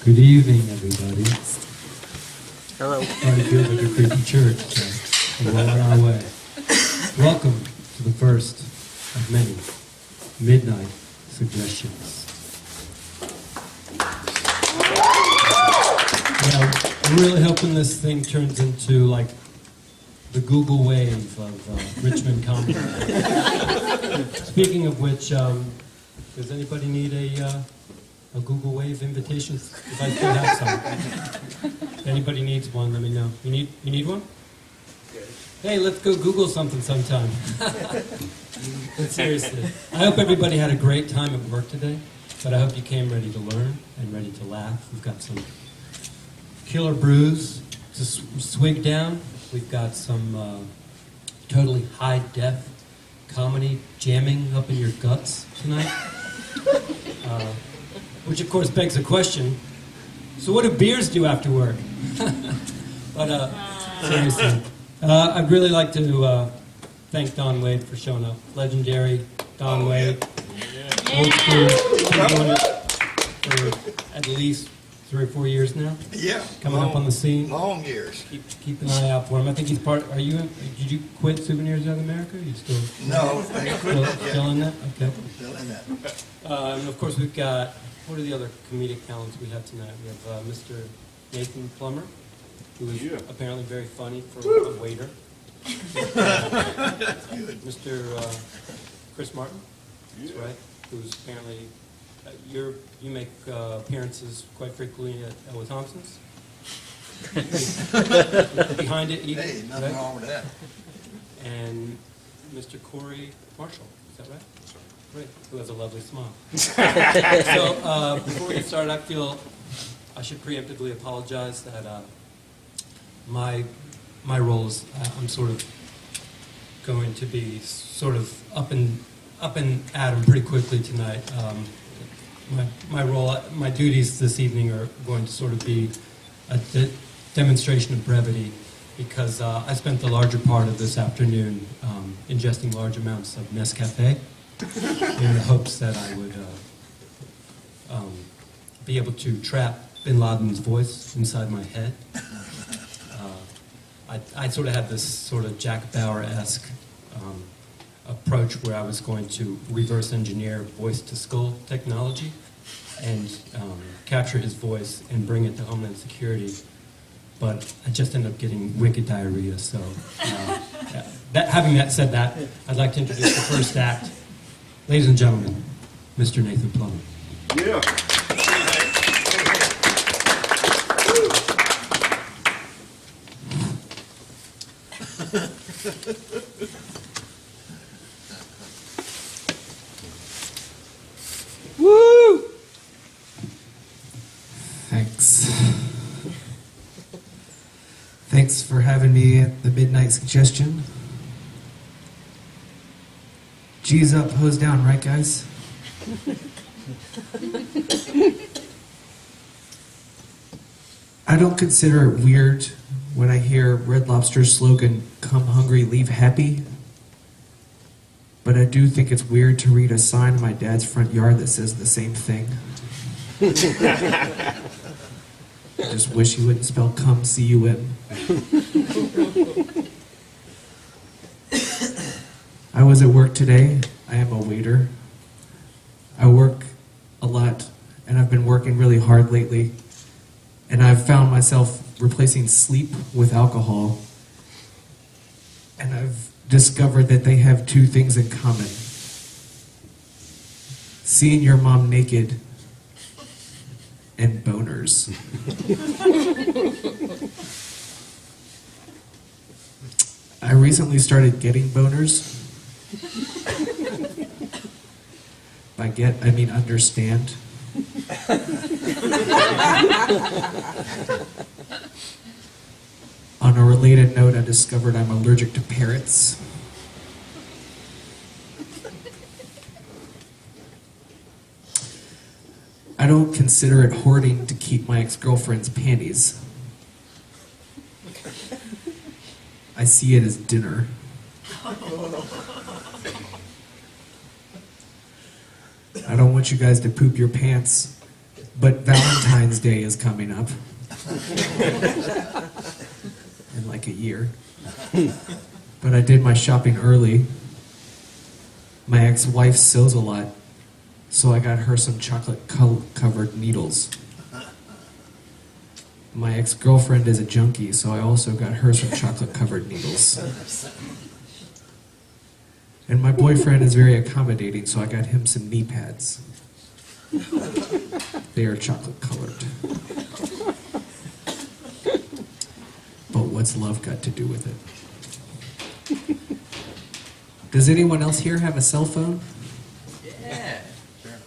Good evening, everybody. Hello. Starting to feel like a creepy church, so we're well on our way. Welcome to the first of many midnight suggestions. Yeah, we're really hoping this thing turns into like the Google wave of Richmond comedy. Speaking of which, does anybody need a Google Wave invitation? If I still have some. If anybody needs one, let me know. You need one? Hey, let's go Google something sometime. But seriously, I hope everybody had a great time at work today, but I hope you came ready to learn and ready to laugh. We've got some killer brews to swig down. We've got some totally high-def comedy jamming up in your guts tonight. Which of course begs the question, so what do beers do after work? But seriously, I'd really like to thank Don Wade for showing up. Legendary Don Wade. Old school. Been doing it for at least 3 or 4 years now. Yeah. Coming up on the scene. Long years. Keep an eye out for him. I think he's part. Did you quit Souvenirs of America? Are you still? No, I quit that yet. Still in that? Okay. Still in that. And of course we've got. What are the other comedic talents we have tonight? We have Mr. Nathan Plummer, who is apparently very funny for a waiter. Mr. Chris Martin, that's right, who's apparently, you make appearances quite frequently at Ella Thompson's. Behind it, eating. Hey, nothing wrong with that. And Mr. Corey Marshall, is that right? Great, who has a lovely smile. So before we get started, I feel I should preemptively apologize that my role is I'm sort of going to be sort of up and at 'em pretty quickly tonight. My role, my duties this evening are going to sort of be a demonstration of brevity because I spent the larger part of this afternoon ingesting large amounts of Nescafe in the hopes that I would be able to trap Bin Laden's voice inside my head. I sort of had this sort of Jack Bauer-esque approach where I was going to reverse engineer voice-to-skull technology and capture his voice and bring it to Homeland Security. But I just ended up getting wicked diarrhea, so having said that, I'd like to introduce the first act. Ladies and gentlemen, Mr. Nathan Plummer. Yeah. Woo! Thanks. Thanks for having me at the Midnight Suggestion. G's up, hose down, right guys? I don't consider it weird when I hear Red Lobster's slogan, "Come hungry, leave happy." But I do think it's weird to read a sign in my dad's front yard that says the same thing. I just wish he wouldn't spell "come" C-U-M. I was at work today. I am a waiter. I work a lot, and I've been working really hard lately. And I've found myself replacing sleep with alcohol. And I've discovered that they have 2 things in common. Seeing your mom naked and boners. I recently started getting boners. By get, I mean understand. On a related note, I discovered I'm allergic to parrots. I don't consider it hoarding to keep my ex-girlfriend's panties. I see it as dinner. I don't want you guys to poop your pants But Valentine's Day is coming up in like a year. But I did my shopping early. My ex-wife sews a lot, so I got her some chocolate-covered needles. My ex-girlfriend is a junkie, so I also got her some chocolate-covered needles. And my boyfriend is very accommodating, so I got him some knee pads. They are chocolate-colored. But what's love got to do with it? Does anyone else here have a cell phone? Yeah. Sure.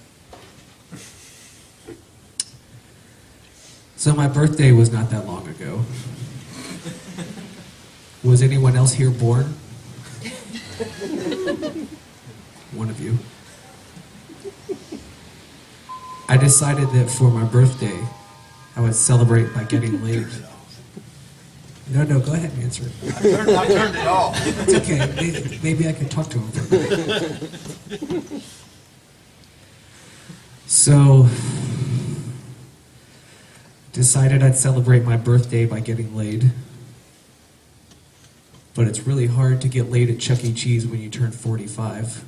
So my birthday was not that long ago. Was anyone else here born? One of you. I decided that for my birthday, I would celebrate by getting laid. No, go ahead and answer it. I turned it off. It's okay. Maybe I could talk to him for a minute. So, decided I'd celebrate my birthday by getting laid. But it's really hard to get laid at Chuck E. Cheese when you turn 45.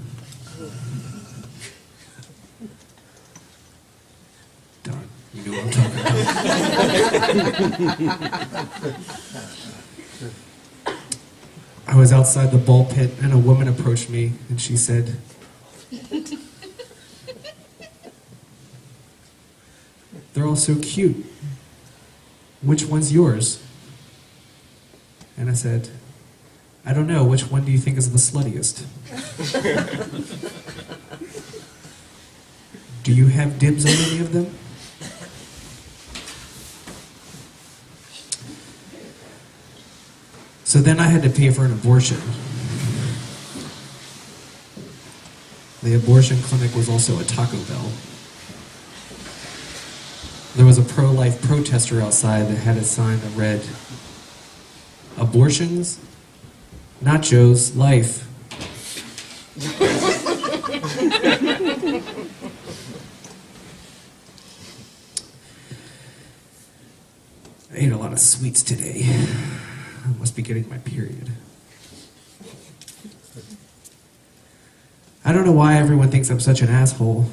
Darn, you know what I'm talking about. I was outside the ball pit and a woman approached me and she said, "They're all so cute. Which one's yours?" And I said, "I don't know. Which one do you think is the sluttiest?" "Do you have dibs on any of them?" So then I had to pay for an abortion. The abortion clinic was also a Taco Bell. There was a pro-life protester outside that had a sign that read, "Abortions? Nachos, life." I ate a lot of sweets today. I must be getting my period. I don't know why everyone thinks I'm such an asshole.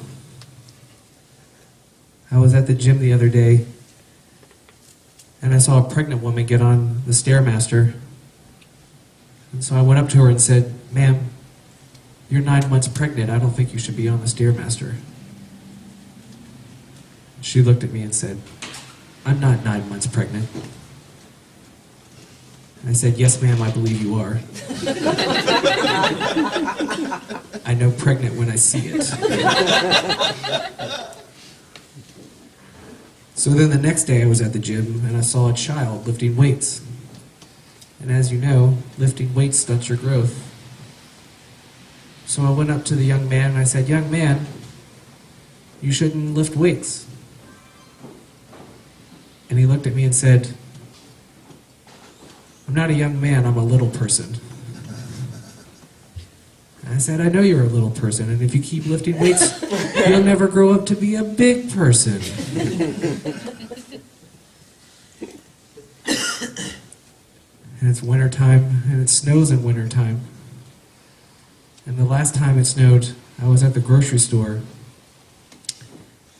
I was at the gym the other day, and I saw a pregnant woman get on the Stairmaster. And so I went up to her and said, "Ma'am, you're 9 months pregnant. I don't think you should be on the Stairmaster." She looked at me and said, "I'm not 9 months pregnant." And I said, "Yes, ma'am, I believe you are." I know pregnant when I see it. So then the next day I was at the gym and I saw a child lifting weights. And as you know, lifting weights stunts your growth. So I went up to the young man and I said, "Young man, you shouldn't lift weights." And he looked at me and said, "I'm not a young man, I'm a little person." And I said, "I know you're a little person, and if you keep lifting weights, you'll never grow up to be a big person." And it's wintertime, and it snows in wintertime. And the last time it snowed, I was at the grocery store,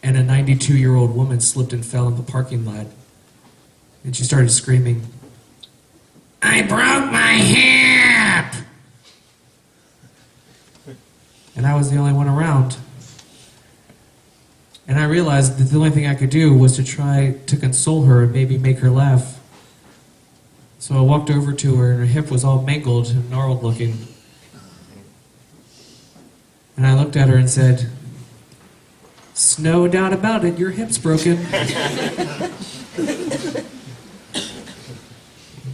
and a 92-year-old woman slipped and fell in the parking lot. And she started screaming, "I broke my hip!" And I was the only one around. And I realized that the only thing I could do was to try to console her and maybe make her laugh. So I walked over to her, and her hip was all mangled and gnarled looking. And I looked at her and said, "No doubt about it, your hip's broken."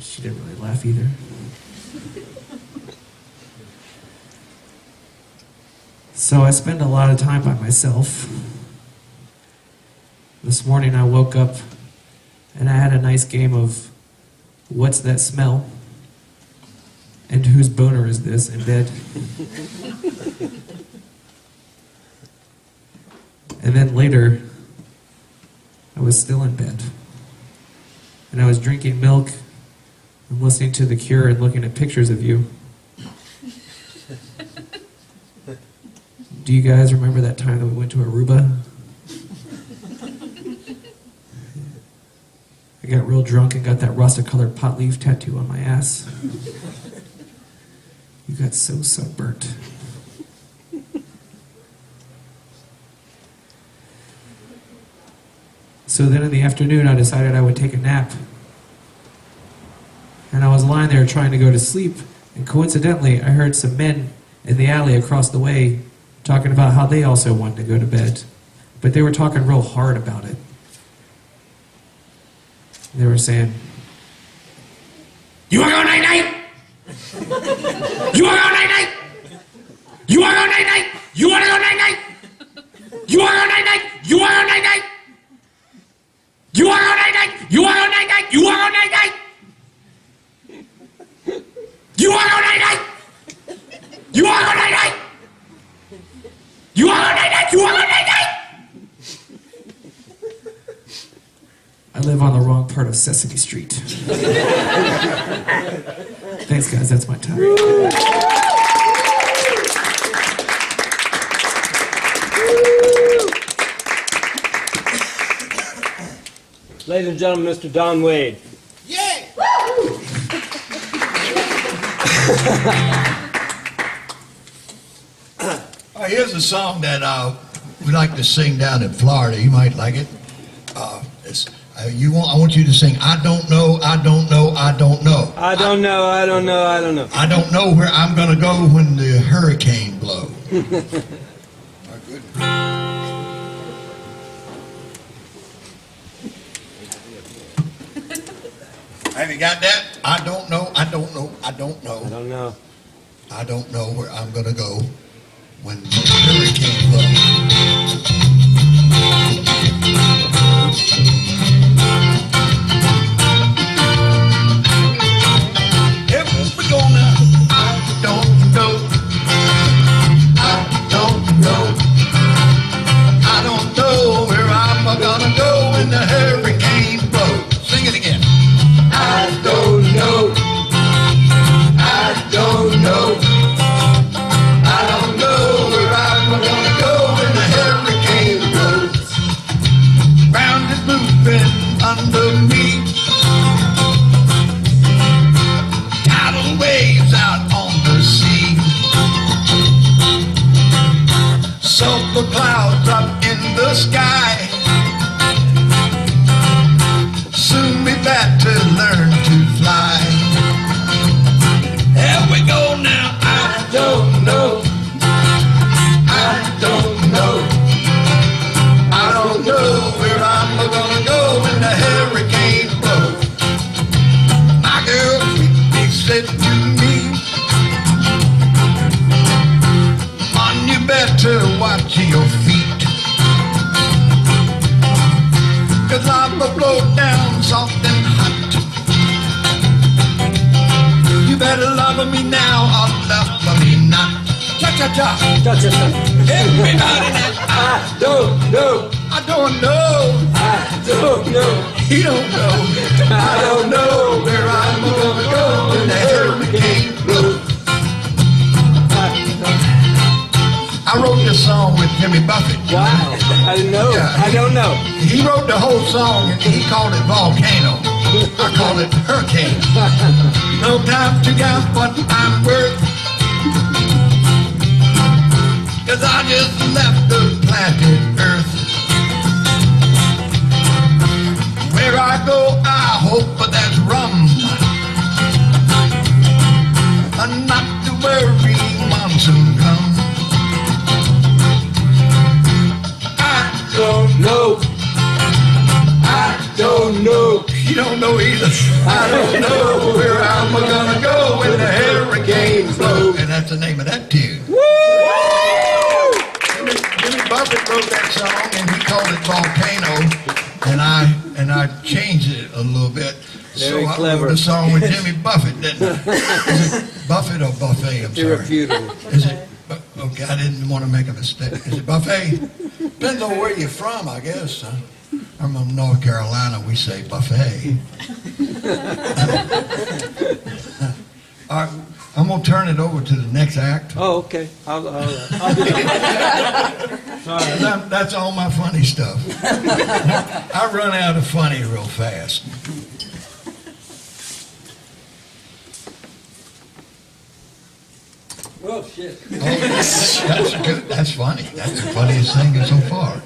She didn't really laugh either. So I spend a lot of time by myself. This morning I woke up and I had a nice game of "What's that smell?" and "Whose boner is this?" in bed. And then later, I was still in bed. And I was drinking milk and listening to The Cure and looking at pictures of you. Do you guys remember that time that we went to Aruba? I got real drunk and got that Rasta-colored pot leaf tattoo on my ass. You got so sunburnt. So then in the afternoon, I decided I would take a nap. And I was lying there trying to go to sleep, and coincidentally, I heard some men in the alley across the way talking about how they also wanted to go to bed. But they were talking real hard about it. They were saying, "You want to go night-night? You want to go night-night? You want to go night-night? You want to go night-night? You want to go night-night? You want to go night-night? You want to go night-night? You want to go night-night? You want to go night-night? You want to go night-night? You want to go night-night? You want to go night-night? You want to go night-night?" I live on the wrong part of Sesame Street. Thanks, guys. That's my time. Ladies and gentlemen, Mr. Don Wade. Yay! Here's a song that we like to sing down in Florida. You might like it. I want you to sing, I don't know, I don't know, I don't know. I don't know, I don't know, I don't know. I don't know where I'm going to go when the hurricane blows. My goodness. Have you got that? I don't know, I don't know, I don't know. I don't know. I don't know where I'm going to go when the hurricane blows. Under me, tidal waves out on the sea, sulfur clouds up in the sky. Soon be back to learn to fly. Here we go now. I don't know. I don't know. I don't know where I'm gonna go when the hurricane blows. My girl, they said to me, "Man, you better watch your feet, 'cause I'm a blow down soft and hot. You better love me now or love me not." Cha-cha-cha. Cha-cha-cha. Everybody now. I don't know. I don't know. I don't know. You don't know. I don't know where I'm gonna go when the hurricane blows. I wrote this song with Jimmy Buffett. Wow. I didn't know. Yeah. I don't know. He wrote the whole song and he called it Volcano. I call it Hurricane. No time to count what I'm worth, 'cause I just left the planet Earth. Where I go, I hope there's rum, and not to worry, monsoon come. I Don't know. I don't know. You don't know either. I don't know where I'm gonna go when the hurricane blows. And that's the name of that tune. Jimmy Buffett wrote that song and he called it Volcano, and I changed it a little bit. Very so I clever. wrote a song with Jimmy Buffett, didn't I? Is it Buffett or Buffet? I'm sorry. Irrefutable. Is it? Okay, I didn't want to make a mistake. Is it Buffet? Depends on where you're from, I guess. I'm from North Carolina, we say buffet. All right, I'm gonna turn it over to the next act. Oh, okay. I'll do that. That's all my funny stuff. I run out of funny real fast. Oh, shit. Oh, that's good. That's funny. That's the funniest thing so far.